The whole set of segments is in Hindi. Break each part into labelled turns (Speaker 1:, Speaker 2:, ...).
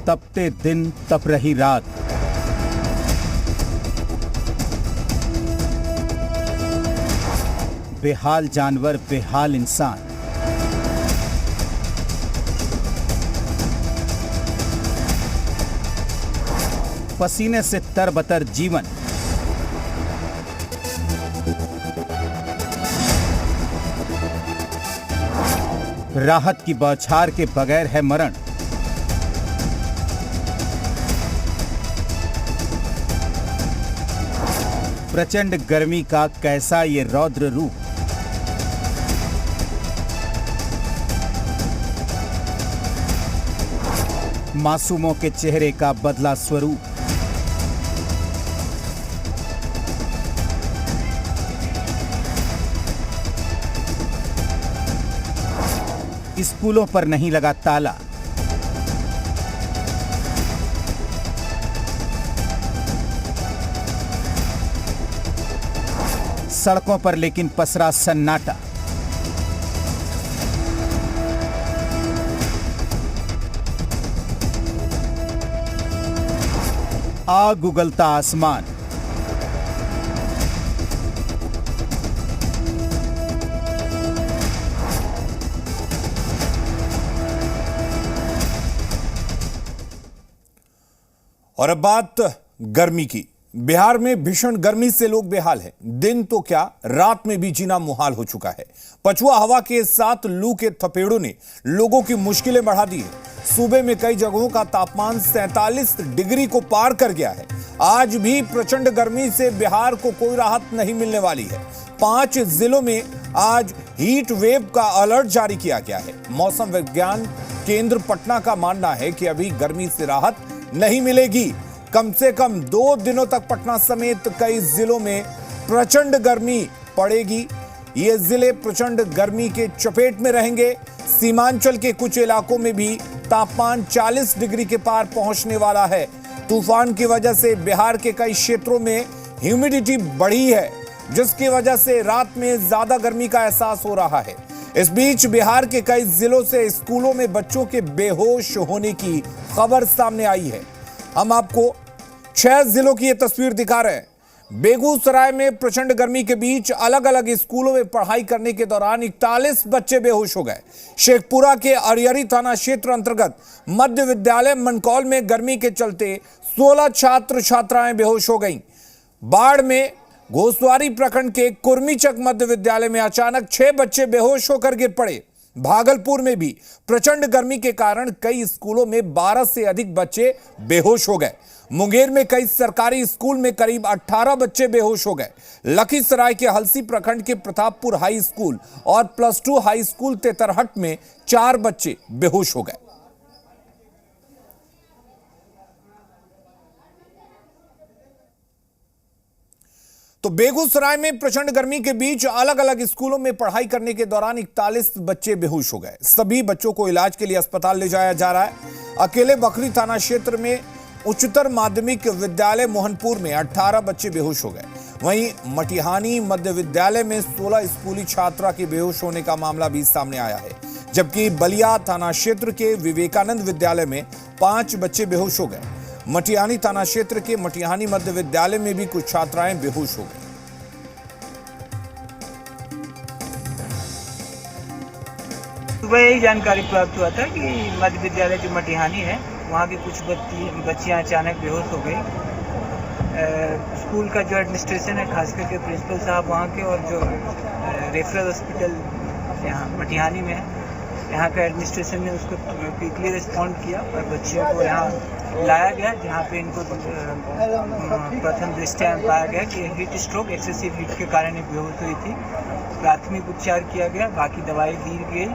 Speaker 1: तपते दिन तप रही रात। बेहाल जानवर, बेहाल इंसान। पसीने से तरबतर जीवन। राहत की बौछार के बगैर है मरण। प्रचंड गर्मी का कैसा ये रौद्र रूप। मासूमों के चेहरे का बदला स्वरूप। स्कूलों पर नहीं लगा ताला। सड़कों पर लेकिन पसरा सन्नाटा। आग उगलता आसमान।
Speaker 2: और अब बात गर्मी की। बिहार में भीषण गर्मी से लोग बेहाल हैं। दिन तो क्या, रात में भी जीना मुहाल हो चुका है। पछुआ हवा के साथ लू के थपेड़ों ने लोगों की मुश्किलें बढ़ा दी है। सूबे में कई जगहों का तापमान 47 डिग्री को पार कर गया है। आज भी प्रचंड गर्मी से बिहार को कोई राहत नहीं मिलने वाली है। 5 जिलों में आज हीट वेव का अलर्ट जारी किया गया है। मौसम विज्ञान केंद्र पटना का मानना है कि अभी गर्मी से राहत नहीं मिलेगी। कम से कम 2 दिनों तक पटना समेत कई जिलों में प्रचंड गर्मी पड़ेगी। ये जिले प्रचंड गर्मी के चपेट में रहेंगे। सीमांचल के कुछ इलाकों में भी तापमान 40 डिग्री के पार पहुंचने वाला है। तूफान की वजह से बिहार के कई क्षेत्रों में ह्यूमिडिटी बढ़ी है, जिसकी वजह से रात में ज्यादा गर्मी का एहसास हो रहा है। इस बीच बिहार के कई जिलों से स्कूलों में बच्चों के बेहोश होने की खबर सामने आई है। हम आपको 6 जिलों की यह तस्वीर दिखा रहे हैं। बेगूसराय में प्रचंड गर्मी के बीच अलग अलग स्कूलों में पढ़ाई करने के दौरान 41 बच्चे बेहोश हो गए। शेखपुरा के अरियरी थाना क्षेत्र अंतर्गत मध्य विद्यालय मनकौल में गर्मी के चलते 16 छात्र छात्राएं बेहोश हो गईं। बाढ़ में घोसवारी प्रखंड के कुर्मीचक मध्य विद्यालय में अचानक 6 बच्चे बेहोश होकर गिर पड़े। भागलपुर में भी प्रचंड गर्मी के कारण कई स्कूलों में 12 से अधिक बच्चे बेहोश हो गए। मुंगेर में कई सरकारी स्कूल में करीब 18 बच्चे बेहोश हो गए। लखीसराय के हलसी प्रखंड के प्रतापपुर हाई स्कूल और +2 हाई स्कूल तेतरहट में 4 बच्चे बेहोश हो गए। तो बेगूसराय में प्रचंड गर्मी के बीच अलग अलग स्कूलों में पढ़ाई करने के दौरान 41 बच्चे बेहोश हो गए। सभी बच्चों को इलाज के लिए अस्पताल ले जाया जा रहा है। अकेले बखरी थाना क्षेत्र में उच्चतर माध्यमिक विद्यालय मोहनपुर में 18 बच्चे बेहोश हो गए। वहीं मटिहानी मध्य विद्यालय में 16 स्कूली छात्रा के बेहोश होने का मामला भी सामने आया है। जबकि बलिया थाना क्षेत्र के विवेकानंद विद्यालय में 5 बच्चे बेहोश हो गए। मटिहानी थाना क्षेत्र के मटिहानी मध्य विद्यालय में भी कुछ छात्राएं बेहोश हो गई।
Speaker 3: सुबह यही जानकारी प्राप्त हुआ था कि मध्य विद्यालय जो मटिहानी है, वहाँ की कुछ बच्चियाँ अचानक बेहोश हो गई। स्कूल का जो एडमिनिस्ट्रेशन है, खास करके प्रिंसिपल साहब वहाँ के, और जो रेफरल हॉस्पिटल यहाँ मटिहानी में है, यहाँ का एडमिनिस्ट्रेशन ने उसको क्विकली रिस्पॉन्ड किया और बच्चियों को यहाँ लाया गया, जहाँ पे इनको प्रथम दृष्टया पाया गया कि हीट स्ट्रोक, एक्सेसिव हीट के कारण ये बेहोश हुई थी। प्राथमिक उपचार किया गया, बाकी दवाई दी गई।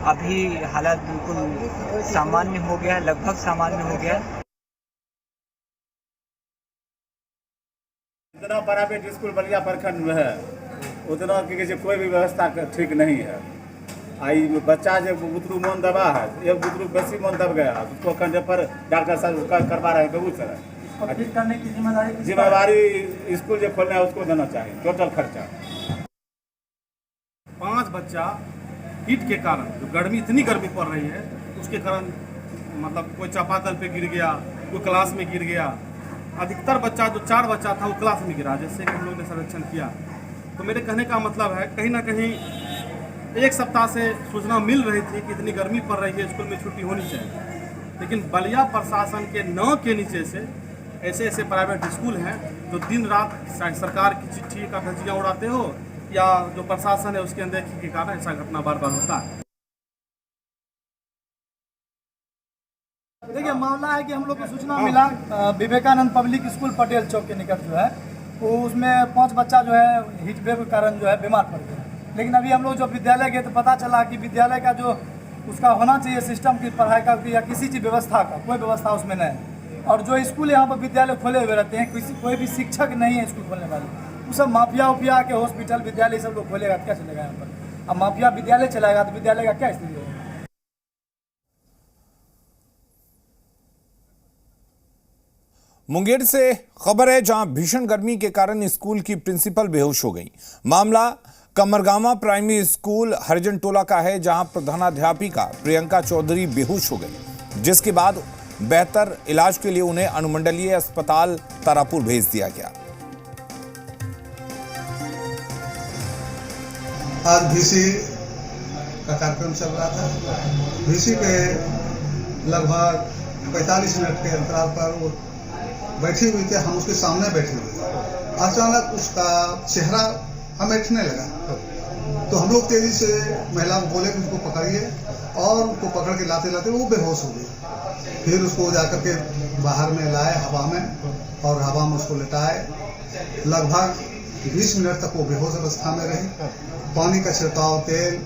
Speaker 3: अभी हालात बिल्कुल सामान्य हो गया, लगभग सामान्य हो गया।
Speaker 4: जितना प्राइवेट स्कूल बलिया प्रखंड में है, उतना कोई भी व्यवस्था ठीक नहीं है। आई बच्चा जो बुतरू मन दबा है, एक बुतरू बेसी मन दब गया, उसको कंधे पर डॉक्टर साहब करवा रहे हैं बेगूसराय।
Speaker 3: ठीक करने की
Speaker 4: जिम्मेदारी स्कूल जो खोलना है उसको देना चाहिए, टोटल खर्चा।
Speaker 5: 5 बच्चा हीट के कारण, जो गर्मी, इतनी गर्मी पड़ रही है उसके कारण मतलब कोई चापाकल पे गिर गया, कोई क्लास में गिर गया। अधिकतर बच्चा जो 4 बच्चा था वो क्लास में गिरा, जैसे कि हम लोग ने सर्वेक्षण किया। तो मेरे कहने का मतलब है कहीं ना कहीं 1 सप्ताह से सूचना मिल रही थी कि इतनी गर्मी पड़ रही है, स्कूल में छुट्टी होनी चाहिए, लेकिन बलिया प्रशासन के न के नीचे से ऐसे ऐसे प्राइवेट स्कूल हैं जो दिन रात सरकार की चिट्ठी का धज्जियाँ उड़ाते हो या जो प्रशासन है उसके अनदेखी के कारण ऐसा घटना बार बार होता है।
Speaker 6: देखिए, मामला है कि हम लोग को सूचना मिला विवेकानंद पब्लिक स्कूल पटेल चौक के निकट जो है वो उसमें 5 बच्चा जो है हीट वेव के कारण जो है बीमार पड़ गया। लेकिन अभी हम लोग जब विद्यालय गए तो पता चला कि विद्यालय का जो उसका होना चाहिए सिस्टम की पढ़ाई का या किसी चीज़ व्यवस्था का कोई व्यवस्था उसमें नहीं है। और जो स्कूल यहाँ पर विद्यालय खोले हुए रहते हैं, कोई भी शिक्षक नहीं है स्कूल खोलने वाले, वो सब माफिया उफिया के हॉस्पिटल विद्यालय सब लोग खोलेगा तो क्या चलेगा यहाँ पर। अब माफिया विद्यालय चलाएगा तो विद्यालय का क्या स्थिति होगा।
Speaker 2: मुंगेर से खबर है जहां भीषण गर्मी के कारण स्कूल की प्रिंसिपल बेहोश हो गई। मामला कमरगामा प्राइमरी स्कूल हरिजन टोला का है, जहां प्रधानाध्यापिका प्रियंका चौधरी बेहोश हो गई, जिसके बाद बेहतर इलाज के लिए उन्हें अनुमंडलीय अस्पताल तारापुर भेज दिया गया।
Speaker 7: आज VC का कार्यक्रम चल रहा था। VC के लगभग 45 मिनट के अंतराल पर वो बैठी हुई थी, हम उसके सामने बैठे हुए थे। अचानक उसका चेहरा हमें उठने लगा, तो हम लोग तेजी से महिला को बोले कि उसको पकड़िए, और उसको पकड़ के लाते लाते वो बेहोश हो गई। फिर उसको जाकर के बाहर में लाए हवा में, और हवा में उसको लेटाए। लगभग 20 मिनट तक वो बेहोश अवस्था में रही। पानी का छिड़काव, तेल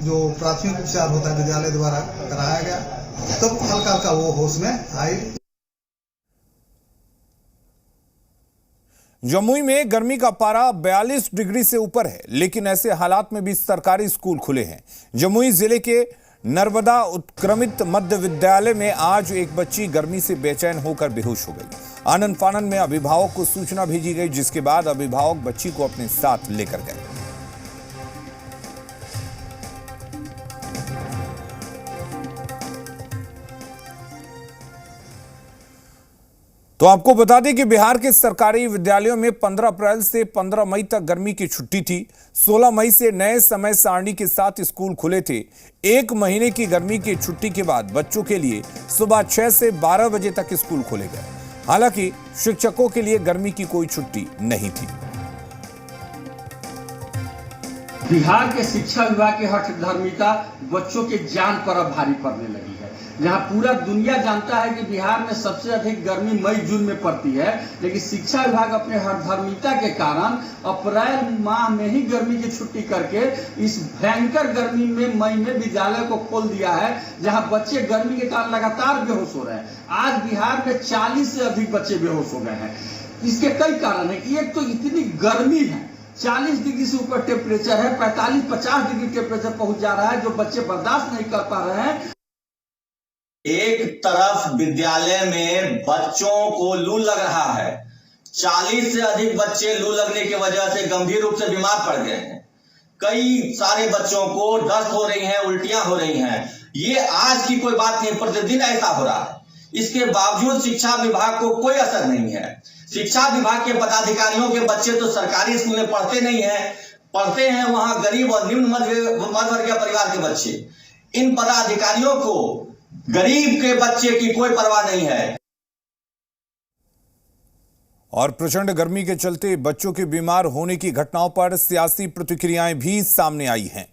Speaker 7: जो प्राथमिक उपचार होता है विद्यालय द्वारा कराया गया, तब हल्का हल्का वो होश में आई।
Speaker 2: जमुई में गर्मी का पारा 42 डिग्री से ऊपर है, लेकिन ऐसे हालात में भी सरकारी स्कूल खुले हैं। जमुई जिले के नर्मदा उत्क्रमित मध्य विद्यालय में आज एक बच्ची गर्मी से बेचैन होकर बेहोश हो गई। आनन फानन में अभिभावक को सूचना भेजी गई, जिसके बाद अभिभावक बच्ची को अपने साथ लेकर गए। तो आपको बता दें कि बिहार के सरकारी विद्यालयों में 15 अप्रैल से 15 मई तक गर्मी की छुट्टी थी। 16 मई से नए समय सारणी के साथ स्कूल खुले थे। 1 महीने की गर्मी की छुट्टी के बाद बच्चों के लिए सुबह 6 से 12 बजे तक स्कूल खोले गए। हालांकि शिक्षकों के लिए गर्मी की कोई छुट्टी नहीं थी।
Speaker 8: बिहार के शिक्षा विभाग की हठधर्मिता बच्चों के जान पर अब भारी पड़ने लगी है। जहां पूरा दुनिया जानता है कि बिहार में सबसे अधिक गर्मी मई जून में पड़ती है, लेकिन शिक्षा विभाग अपने हठधर्मिता के कारण अप्रैल माह में ही गर्मी की छुट्टी करके इस भयंकर गर्मी में मई में विद्यालय को खोल दिया है, जहां बच्चे गर्मी के कारण लगातार बेहोश हो रहे हैं। आज बिहार में 40 से अधिक बच्चे बेहोश हो गए हैं। इसके कई कारण है। एक तो इतनी गर्मी है, 40 डिग्री से ऊपर टेम्परेचर है, 45-50 डिग्री टेम्परेचर पहुंच जा रहा है, जो बच्चे बर्दाश्त नहीं कर पा रहे हैं।
Speaker 9: एक तरफ विद्यालय में बच्चों को लू लग रहा है, 40 से अधिक बच्चे लू लगने की वजह से गंभीर रूप से बीमार पड़ गए हैं। कई सारे बच्चों को दस्त हो रही हैं, उल्टियां हो रही हैं। ये आज की कोई बात नहीं, प्रतिदिन ऐसा हो रहा है। इसके बावजूद शिक्षा विभाग को कोई असर नहीं है। शिक्षा विभाग के पदाधिकारियों के बच्चे तो सरकारी स्कूल में पढ़ते नहीं है, पढ़ते हैं वहां गरीब और निम्न मध्यवर्गीय परिवार के बच्चे। इन पदाधिकारियों को गरीब के बच्चे की कोई परवाह नहीं है।
Speaker 2: और प्रचंड गर्मी के चलते बच्चों के बीमार होने की घटनाओं पर सियासी प्रतिक्रियाएं भी सामने आई हैं।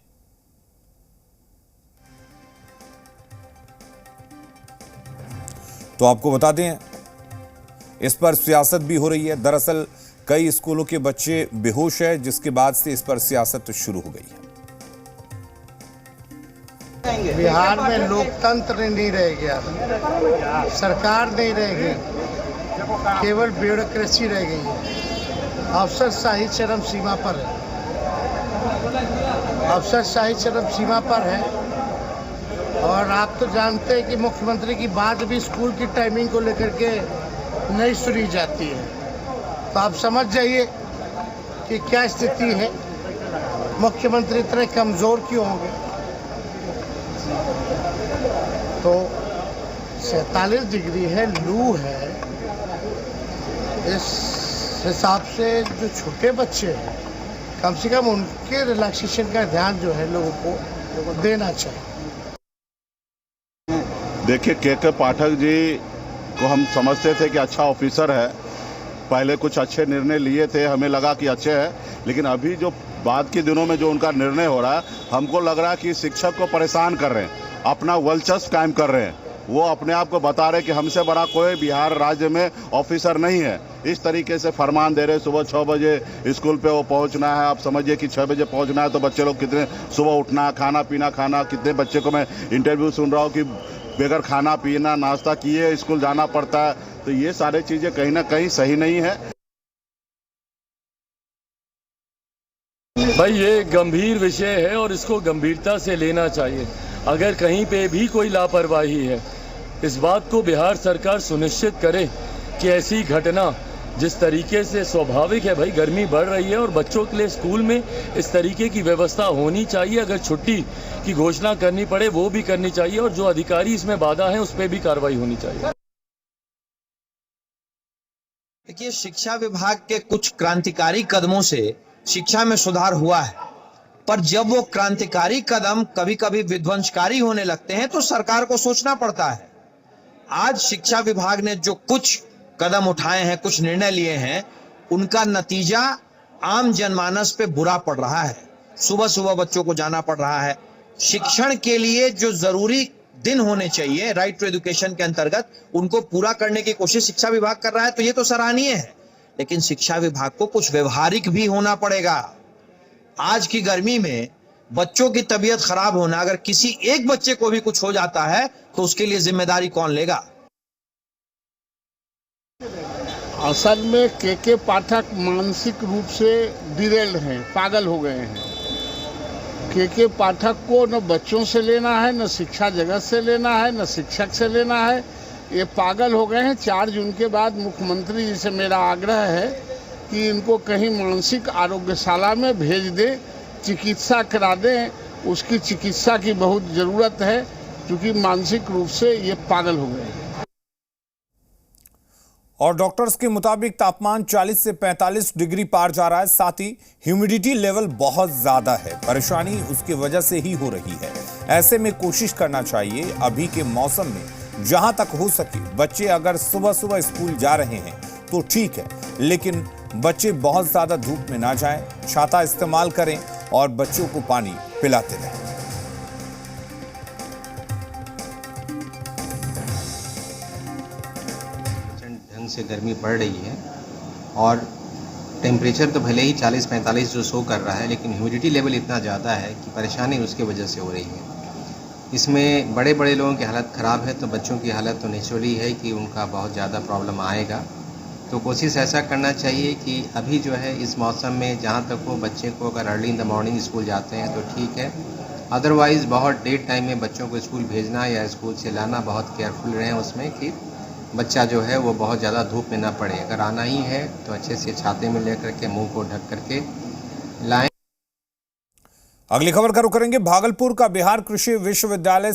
Speaker 2: तो आपको बता दें, इस पर सियासत भी हो रही है। दरअसल कई स्कूलों के बच्चे बेहोश हैं, जिसके बाद से इस पर सियासत शुरू हो गई है।
Speaker 10: बिहार में लोकतंत्र नहीं रह गया, सरकार नहीं रह गई, केवल ब्यूरोक्रेसी रह गई है। अफसरशाही चरम सीमा पर है, अफसरशाही चरम सीमा पर है। और आप तो जानते हैं कि मुख्यमंत्री की बात भी स्कूल की टाइमिंग को लेकर के नहीं सुनी जाती है। तो आप समझ जाइए कि क्या स्थिति है। मुख्यमंत्री इतने कमज़ोर क्यों होंगे। तो 47 डिग्री है, लू है। इस हिसाब से जो छोटे बच्चे हैं कम से कम उनके रिलैक्सेशन का ध्यान जो है लोगों को देना चाहिए।
Speaker 11: देखिए के पाठक जी को हम समझते थे कि अच्छा ऑफिसर है, पहले कुछ अच्छे निर्णय लिए थे, हमें लगा कि अच्छे हैं, लेकिन अभी जो बाद के दिनों में जो उनका निर्णय हो रहा है, हमको लग रहा है कि शिक्षक को परेशान कर रहे हैं, अपना वर्चस्व कायम कर रहे हैं। वो अपने आप को बता रहे कि हमसे बड़ा कोई बिहार राज्य में ऑफिसर नहीं है। इस तरीके से फरमान दे रहे, सुबह 6 बजे स्कूल पे वो पहुंचना है। आप समझिए कि 6 बजे पहुंचना है तो बच्चे लोग कितने सुबह उठना, खाना पीना खाना, कितने बच्चे को मैं इंटरव्यू सुन रहा हूँ कि बगैर खाना पीना नाश्ता किए स्कूल जाना पड़ता है। तो ये सारी चीज़ें कहीं ना कहीं सही नहीं है।
Speaker 12: भाई ये गंभीर विषय है और इसको गंभीरता से लेना चाहिए। अगर कहीं पे भी कोई लापरवाही है, इस बात को बिहार सरकार सुनिश्चित करे कि ऐसी घटना जिस तरीके से स्वाभाविक है, भाई गर्मी बढ़ रही है और बच्चों के लिए स्कूल में इस तरीके की व्यवस्था होनी चाहिए। अगर छुट्टी की घोषणा करनी पड़े वो भी करनी चाहिए और जो अधिकारी इसमें बाधा है उस पर भी कार्रवाई होनी चाहिए।
Speaker 13: देखिए, शिक्षा विभाग के कुछ क्रांतिकारी कदमों से शिक्षा में सुधार हुआ है, पर जब वो क्रांतिकारी कदम कभी कभी विध्वंसकारी होने लगते हैं तो सरकार को सोचना पड़ता है। आज शिक्षा विभाग ने जो कुछ कदम उठाए हैं, कुछ निर्णय लिए हैं, उनका नतीजा आम जनमानस पे बुरा पड़ रहा है। सुबह सुबह बच्चों को जाना पड़ रहा है। शिक्षण के लिए जो जरूरी दिन होने चाहिए राइट टू एजुकेशन के अंतर्गत, उनको पूरा करने की कोशिश शिक्षा विभाग कर रहा है, तो ये तो सराहनीय है। लेकिन शिक्षा विभाग को कुछ व्यवहारिक भी होना पड़ेगा। आज की गर्मी में बच्चों की तबीयत खराब होना, अगर किसी एक बच्चे को भी कुछ हो जाता है तो उसके लिए जिम्मेदारी कौन लेगा?
Speaker 10: असल में के पाठक मानसिक रूप से डिरेल्ड हैं, पागल हो गए हैं। के पाठक को न बच्चों से लेना है, न शिक्षा जगत से लेना है, न शिक्षक से लेना है। ये पागल हो गए हैं। 4 जून के बाद मुख्यमंत्री जी से मेरा आग्रह है कि इनको कहीं मानसिक आरोग्यशाला में भेज दें, चिकित्सा करा दें। उसकी चिकित्सा की बहुत ज़रूरत है, क्योंकि मानसिक रूप से ये पागल हो गए हैं।
Speaker 2: और डॉक्टर्स के मुताबिक तापमान 40 से 45 डिग्री पार जा रहा है। साथ ही ह्यूमिडिटी लेवल बहुत ज्यादा है। परेशानी उसकी वजह से ही हो रही है। ऐसे में कोशिश करना चाहिए अभी के मौसम में जहां तक हो सके, बच्चे अगर सुबह सुबह स्कूल जा रहे हैं तो ठीक है, लेकिन बच्चे बहुत ज्यादा धूप में ना जाएं, छाता इस्तेमाल करें और बच्चों को पानी पिलाते रहें।
Speaker 14: ढंग से गर्मी पड़ रही है और टेम्परेचर तो भले ही 40-45 जो शो कर रहा है, लेकिन ह्यूमिडिटी लेवल इतना ज़्यादा है कि परेशानी उसके वजह से हो रही है। इसमें बड़े बड़े लोगों की हालत ख़राब है, तो बच्चों की हालत तो नेचुरली है कि उनका बहुत ज़्यादा प्रॉब्लम आएगा। तो कोशिश ऐसा करना चाहिए कि अभी जो है इस मौसम में जहाँ तक हो, बच्चे को अगर early in the morning school जाते हैं तो ठीक है, अदरवाइज़ बहुत लेट टाइम में बच्चों को स्कूल भेजना या स्कूल से लाना बहुत केयरफुल रहें उसमें, कि बच्चा जो है वो बहुत ज़्यादा धूप में ना पड़े। अगर आना ही है तो अच्छे से छाते में लेकर के मुंह को ढक करके लाएं।
Speaker 2: अगली खबर का रुख करेंगे भागलपुर का। बिहार कृषि विश्वविद्यालय